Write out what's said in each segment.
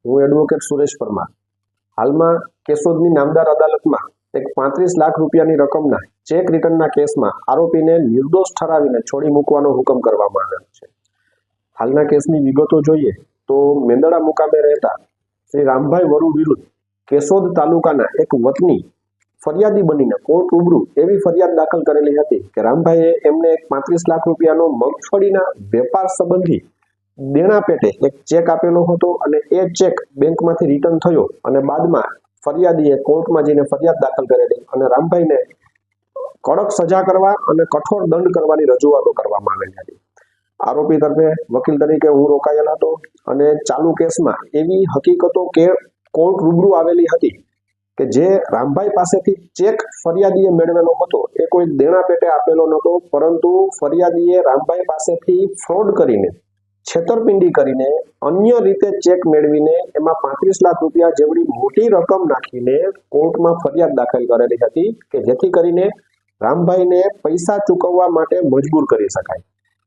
હું એડવોકેટ સુરેશ પરમાર હાલમાં કેશોદની નામદાર અદાલતમાં એક 35 લાખ રૂપિયાની રકમના ચેક રિટર્નના કેસમાં આરોપીને નિર્દોષ ઠરાવીને છોડી મૂકવાનો હુકમ કરવામાં આવેલ છે। હાલના કેસની વિગતો જોઈએ તો મેંદડા મુકામે રહેતા શ્રી રામભાઈ વરુ વિરુદ્ધ કેશોદ તાલુકાના એક વતની ફરિયાદી બનીને કોર્ટ રૂબરૂ એવી ફરિયાદ દાખલ કરેલી હતી કે રામભાઈએ એમને 35 લાખ રૂપિયાનો મગફળીના વેપાર સંબંધી દેણા પેટે એક ચેક આપેલો હતો અને એ ચેક બેંકમાંથી રિટર્ન થયો અને બાદમાં ફરિયાદીએ કોર્ટમાં જઈને ફરિયાદ દાખલ કરેલી અને રામભાઈને કડક સજા કરવા અને કઠોર દંડ કરવાની રજૂઆતો કરવામાં આવેલી હતી। આરોપી તરફે વકીલ તરીકે હું રોકાયેલ હતો અને ચાલુ કેસમાં એવી હકીકતો કે કોર્ટ રૂબરૂ આવેલી હતી કે જે રામભાઈ પાસેથી ચેક ફરિયાદીએ મેળવેલો હતો એ કોઈ દેણા પેટે આપેલો નહોતો, પરંતુ ફરિયાદીએ રામભાઈ પાસેથી ફ્રોડ કરીને, છેતરપિંડી કરીને, અન્ય રીતે ચેક મેળવીને એમાં 35 લાખ રૂપિયા જેવડી મોટી રકમ નાખીને કોર્ટમાં ફરિયાદ દાખલ કરેલી હતી કે જેથી કરીને રામભાઈને પૈસા ચૂકવવા માટે મજબૂર કરી શકાય।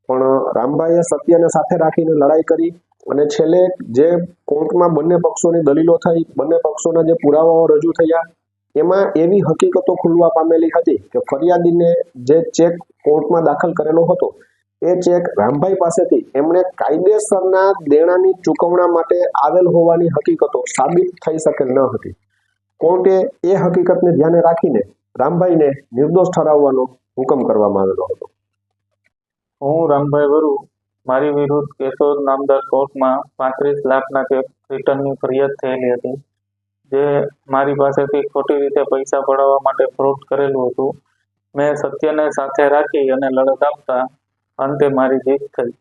પણ રામભાઈએ સત્યને સાથે રાખીને લડાઈ કરી અને છેલ્લે જે કોર્ટમાં બંને પક્ષોની દલીલો થઈ, બંને પક્ષોના જે પુરાવાઓ રજૂ થયા, એમાં એવી હકીકતો ખુલવા પામેલી હતી કે ફરિયાદીને જે ચેક કોર્ટમાં દાખલ કરેલો હતો એ ચેક રામભાઈ પાસેથી એમણે કાયદેસરના દેણાની ચૂકવણા માટે આવેલ હોવાની હકીકતો સાબિત થઈ શકેલ ન હતી। કોર્ટે એ હકીકતને ધ્યાને રાખીને રામભાઈને નિર્દોષ ઠરાવવાનો હુકમ કરવામાં આવેલો હતો। હું રામભાઈ વરુ મારી વિરુદ્ધ કેશોદ નામદાર કોર્ટમાં 35 લાખના ચેક રિટર્નની ફરિયાદ થયેલી હતી, જે મારી પાસેથી ખોટી રીતે પૈસા પડાવવા માટે ફ્રોડ કરેલું હતું। મેં સત્યને સાથે રાખી અને લડત આપતા અંતે મારી જીત થઈ।